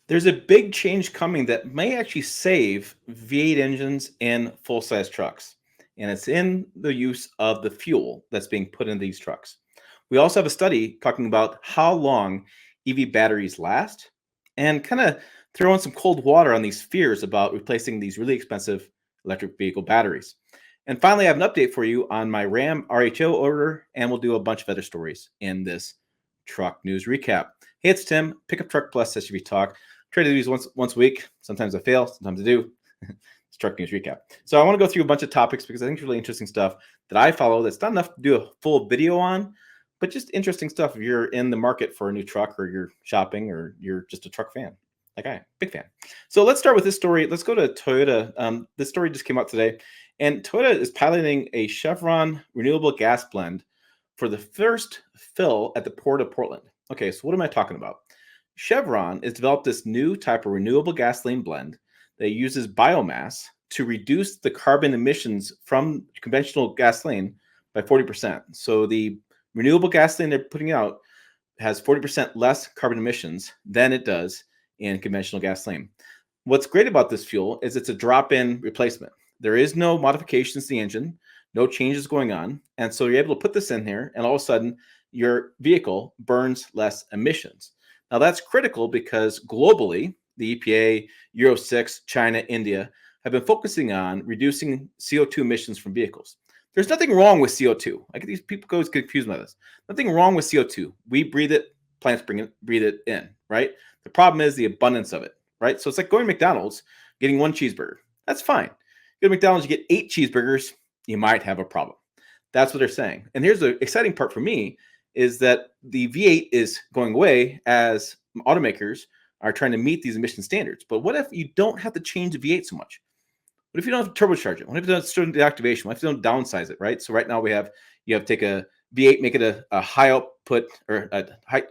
There's a big change coming that may actually save V8 engines in full-size trucks, and it's in the use of the fuel that's being put in these trucks. We also have a study talking about how long EV batteries last and kind of throw in some cold water on these fears about replacing these really expensive electric vehicle batteries. And finally, I have an update for you on my Ram RHO order, and we'll do a bunch of other stories in this truck news recap. Hey, it's Tim, Pickup Truck Plus SUV Talk. Try to do these once a week. Sometimes I fail, sometimes I do. It's truck news recap. So I want to go through a bunch of topics because I think it's really interesting stuff that I follow that's not enough to do a full video on, but just interesting stuff if you're in the market for a new truck or you're shopping or you're just a truck fan. Like I, big fan. So let's start with this story. Let's go to Toyota. This story just came out today, and Toyota is piloting a Chevron renewable gas blend for the first fill at the Port of Portland. Okay, so what am I talking about? Chevron has developed this new type of renewable gasoline blend that uses biomass to reduce the carbon emissions from conventional gasoline by 40%. So the renewable gasoline they're putting out has 40% less carbon emissions than it does in conventional gasoline. What's great about this fuel is it's a drop-in replacement. There is no modifications to the engine, no changes going on. And so you're able to put this in here, and all of a sudden, your vehicle burns less emissions. Now, that's critical because globally, the EPA, Euro 6, China, India have been focusing on reducing CO2 emissions from vehicles. There's nothing wrong with CO2. I get these people go confused by this. Nothing wrong with CO2. We breathe it, plants breathe it in, right? The problem is the abundance of it, right? So it's like going to McDonald's, getting one cheeseburger. That's fine. You go to McDonald's, you get 8 cheeseburgers, you might have a problem. That's what they're saying. And here's the exciting part for me is that the V8 is going away as automakers are trying to meet these emission standards. But what if you don't have to change the V8 so much? What if you don't have to turbocharge it? What if you don't have to deactivation? What if you don't downsize it, right? So right now you have to take a V8, make it a high output or a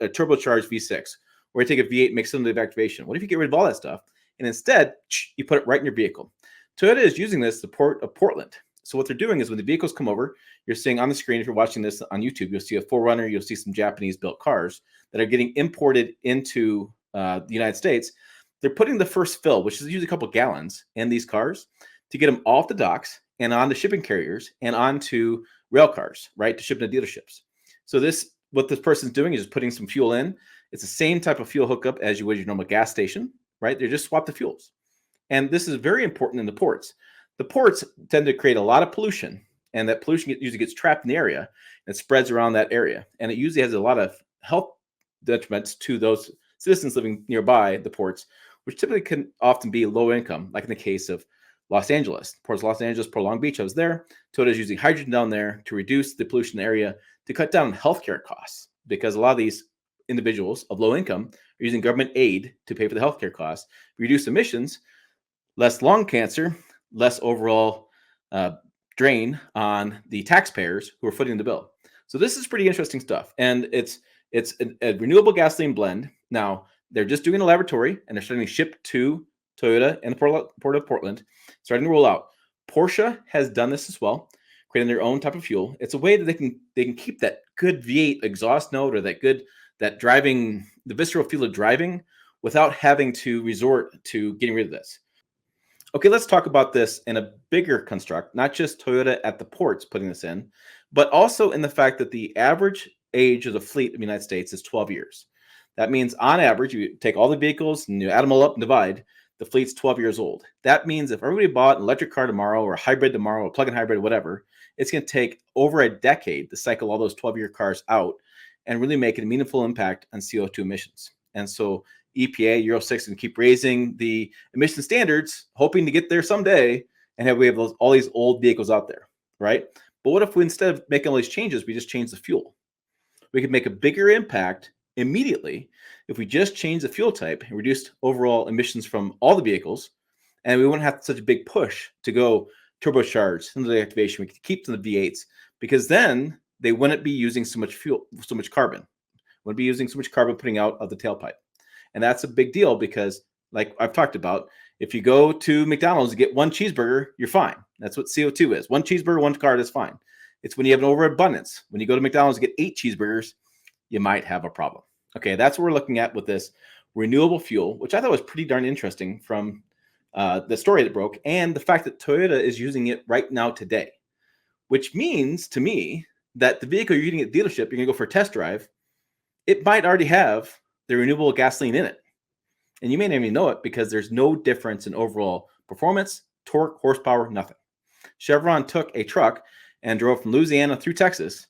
turbocharged V6, or you take a V8, make some of the activation. What if you get rid of all that stuff and instead you put it right in your vehicle? Toyota is using this to Port of Portland. So what they're doing is when the vehicles come over, you're seeing on the screen, if you're watching this on YouTube, you'll see a 4Runner, you'll see some Japanese-built cars that are getting imported into the United States. They're putting the first fill, which is usually a couple gallons, in these cars to get them off the docks and on the shipping carriers and onto rail cars, right, to ship to dealerships. So what this person's doing is just putting some fuel in. It's the same type of fuel hookup as you would your normal gas station, right? They just swap the fuels. And this is very important in the ports. The ports tend to create a lot of pollution, and that pollution usually gets trapped in the area and spreads around that area. And it usually has a lot of health detriments to those citizens living nearby the ports, which typically can often be low income, like in the case of Los Angeles. Ports Los Angeles, Port Long Beach, I was there. Toyota is using hydrogen down there to reduce the pollution area to cut down healthcare costs, because a lot of these individuals of low income are using government aid to pay for the healthcare costs, reduce emissions, less lung cancer, less overall drain on the taxpayers who are footing the bill. So this is pretty interesting stuff. And it's a renewable gasoline blend. Now, they're just doing a laboratory, and they're starting to ship to Toyota and the Port of Portland, starting to roll out. Porsche has done this as well, creating their own type of fuel. It's a way that they can keep that good V8 exhaust note or that driving, the visceral feel of driving, without having to resort to getting rid of this. Okay, let's talk about this in a bigger construct, not just Toyota at the ports putting this in, but also in the fact that the average age of the fleet in the United States is 12 years. That means on average, you take all the vehicles and you add them all up and divide, the fleet's 12 years old. That means if everybody bought an electric car tomorrow or a hybrid tomorrow, or plug-in hybrid, whatever, it's going to take over a decade to cycle all those 12-year cars out and really make a meaningful impact on CO2 emissions. And so EPA, Euro 6, and keep raising the emission standards, hoping to get there someday, and we have all these old vehicles out there, right? But what if we, instead of making all these changes, we just change the fuel? We could make a bigger impact immediately if we just change the fuel type and reduce overall emissions from all the vehicles, and we wouldn't have such a big push to go turbocharged into the activation. We could keep them the V8s, because then they wouldn't be using so much fuel, so much carbon. Wouldn't be using so much carbon putting out of the tailpipe. And that's a big deal because, like I've talked about, if you go to McDonald's and get one cheeseburger, you're fine. That's what CO2 is. One cheeseburger, one card is fine. It's when you have an overabundance. When you go to McDonald's and get 8 cheeseburgers, you might have a problem. Okay, that's what we're looking at with this renewable fuel, which I thought was pretty darn interesting from the story that broke, and the fact that Toyota is using it right now today, which means to me that the vehicle you're getting at the dealership, you're going to go for a test drive, it might already have the renewable gasoline in it. And you may not even know it because there's no difference in overall performance, torque, horsepower, nothing. Chevron took a truck and drove from Louisiana through Texas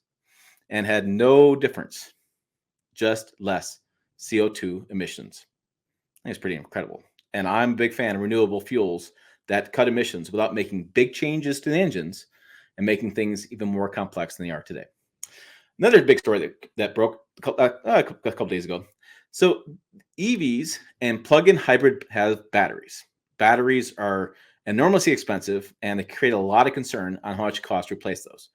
and had no difference, just less CO2 emissions. I think it's pretty incredible. And I'm a big fan of renewable fuels that cut emissions without making big changes to the engines and making things even more complex than they are today. Another big story that broke a couple days ago. So EVs and plug-in hybrid have batteries. Batteries are enormously expensive, and they create a lot of concern on how much it costs to replace those.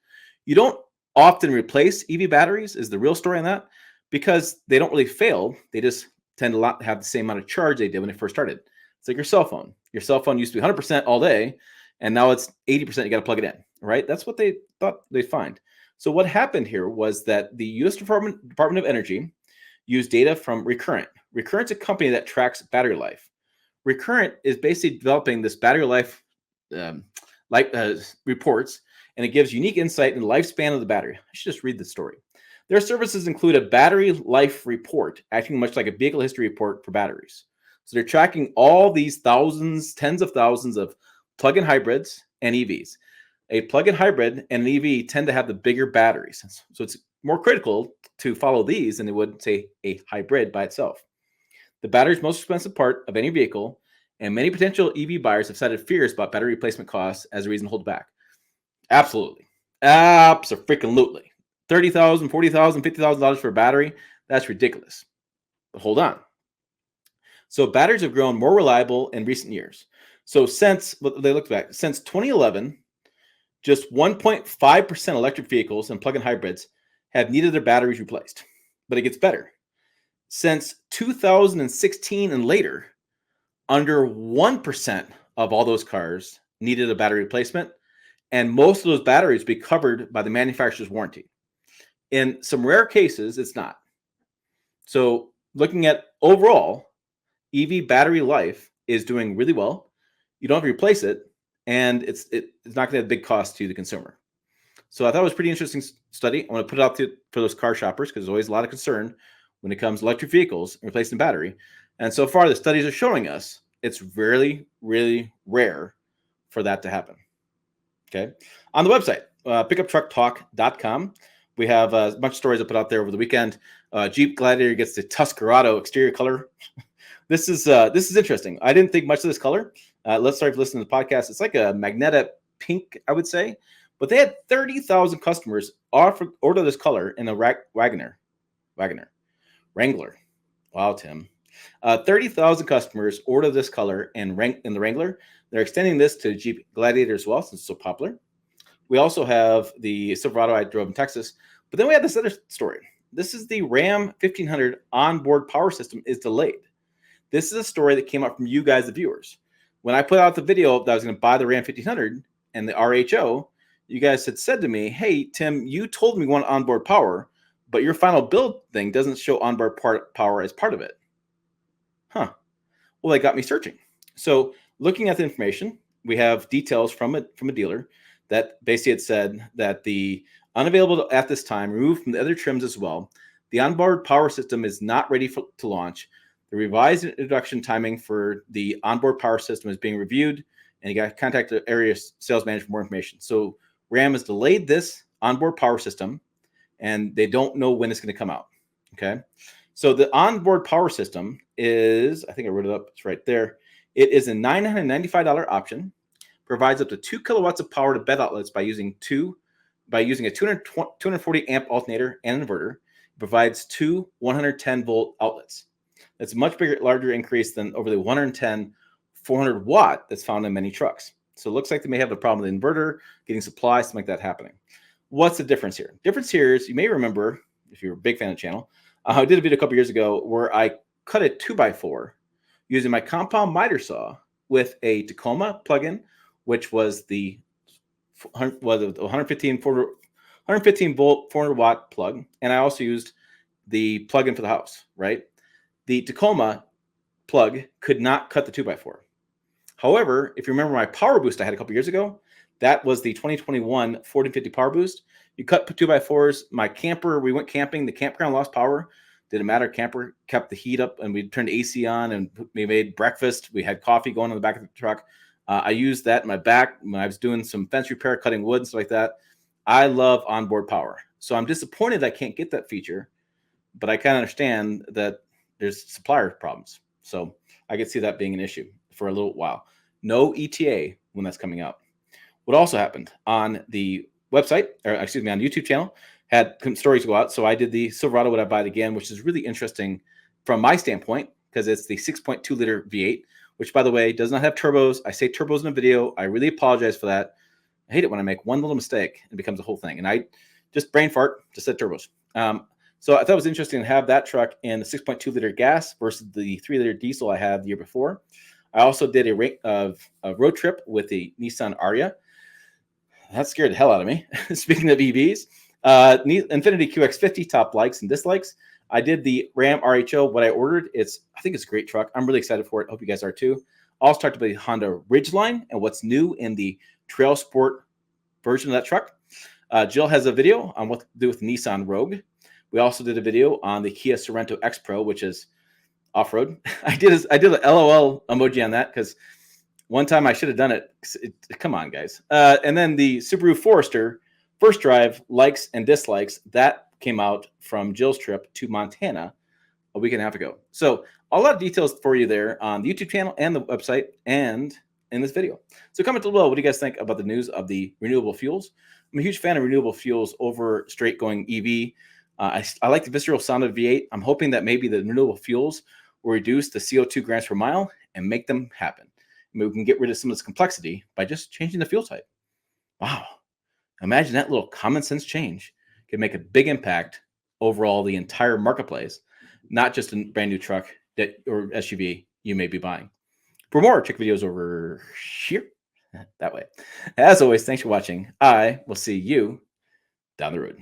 You don't often replace EV batteries, is the real story on that, because they don't really fail. They just tend to have the same amount of charge they did when they first started. It's like your cell phone. Your cell phone used to be 100% all day, and now it's 80%. You got to plug it in, right? That's what they thought they'd find. So what happened here was that the U.S. Department of Energy used data from Recurrent. Recurrent's a company that tracks battery life. Recurrent is basically developing this battery life reports, and it gives unique insight in the lifespan of the battery. I should just read the story. Their services include a battery life report, acting much like a vehicle history report for batteries. So they're tracking all these thousands, tens of thousands of plug-in hybrids and EVs. A plug-in hybrid and an EV tend to have the bigger batteries. So it's more critical to follow these than it would, say, a hybrid by itself. The battery is the most expensive part of any vehicle, and many potential EV buyers have cited fears about battery replacement costs as a reason to hold back. Absolutely. Abso-freaking-lutely. $30,000, $40,000, $50,000 for a battery, that's ridiculous. But hold on. So batteries have grown more reliable in recent years. So since 2011, just 1.5% electric vehicles and plug-in hybrids have needed their batteries replaced. But it gets better. Since 2016 and later, under 1% of all those cars needed a battery replacement, and most of those batteries be covered by the manufacturer's warranty. In some rare cases, it's not. So looking at overall, EV battery life is doing really well. You don't have to replace it, and it's not going to have a big cost to the consumer. So I thought it was a pretty interesting study. I want to put it out for those car shoppers because there's always a lot of concern when it comes to electric vehicles and replacing battery. And so far, the studies are showing us it's really, really rare for that to happen. Okay. On the website, pickuptrucktalk.com, we have a bunch of stories I put out there over the weekend. Jeep Gladiator gets the Tuscarado exterior color. This is interesting. I didn't think much of this color. Let's start listening to the podcast. It's like a magnetic pink, I would say. But they had 30,000 customers order this color in a Wrangler. Wow, Tim. 30,000 customers order this color in the Wrangler. They're extending this to Jeep Gladiator as well, since it's so popular. We also have the Silverado I drove in Texas. But then we have this other story. This is the Ram 1500 onboard power system is delayed. This is a story that came up from you guys, the viewers. When I put out the video that I was going to buy the Ram 1500 and the RHO, you guys had said to me, hey, Tim, you told me you want onboard power, but your final build thing doesn't show onboard power as part of it. Huh. Well, that got me searching. So looking at the information, we have details from a dealer that basically had said that the unavailable at this time, removed from the other trims as well, the onboard power system is not ready to launch. The revised introduction timing for the onboard power system is being reviewed, and you got to contact the area sales manager for more information. So Ram has delayed this onboard power system, and they don't know when it's going to come out. Okay. So the onboard power system is, I think I wrote it up. It's right there. It is a $995 option, provides up to 2 kilowatts of power to bed outlets by using a 240 amp alternator and inverter. It provides 2 110 volt outlets. That's a much larger increase than over the 110 400 watt that's found in many trucks. So it looks like they may have a problem with the inverter, getting supply, something like that happening. What's the difference here? Difference here is, you may remember, if you're a big fan of the channel, I did a video a couple years ago where I cut a 2x4 using my compound miter saw with a Tacoma plug-in, which was the 115 volt 400 watt plug, and I also used the plug-in for the house. Right, the Tacoma plug could not cut the 2x4. However, if you remember my power boost I had a couple years ago, that was the 2021 4050 power boost. You cut 2x4s. My camper, we went camping. The campground lost power. Didn't matter. Camper kept the heat up, and we turned AC on, and we made breakfast. We had coffee going on the back of the truck. I used that in my back when I was doing some fence repair, cutting wood and stuff like that. I love onboard power. So I'm disappointed I can't get that feature, but I kind of understand that there's supplier problems. So I could see that being an issue for a little while. No ETA when that's coming out. What also happened on the website, or excuse me, on the YouTube channel, had some stories go out. So I did the Silverado Would I Buy It Again, which is really interesting from my standpoint because it's the 6.2 liter V8, which, by the way, does not have turbos. I say turbos in the video. I really apologize for that. I hate it when I make one little mistake and it becomes a whole thing. And I just brain fart, just said turbos. So I thought it was interesting to have that truck in the 6.2 liter gas versus the 3 liter diesel I had the year before. I also did a road trip with the Nissan Ariya. That scared the hell out of me. Speaking of EVs, Infiniti QX50 top likes and dislikes. I did the Ram RHO. What I ordered, I think it's a great truck. I'm really excited for it. Hope you guys are too. Also talked about the Honda Ridgeline and what's new in the Trail Sport version of that truck. Jill has a video on what to do with Nissan Rogue. We also did a video on the Kia Sorento X Pro, which is off-road. I did an LOL emoji on that because one time I should have done it. Come on, guys. And then the Subaru Forester first drive likes and dislikes that came out from Jill's trip to Montana a week and a half ago. So a lot of details for you there on the YouTube channel and the website and in this video. So comment below. What do you guys think about the news of the renewable fuels? I'm a huge fan of renewable fuels over straight going EV. I like the visceral sound of V8. I'm hoping that maybe the renewable fuels will reduce the CO2 grams per mile and make them happen. Maybe we can get rid of some of this complexity by just changing the fuel type. Wow. Imagine that little common sense change could make a big impact overall the entire marketplace, not just a brand new truck or SUV you may be buying. For more, check videos over here, that way. As always, thanks for watching. I will see you down the road.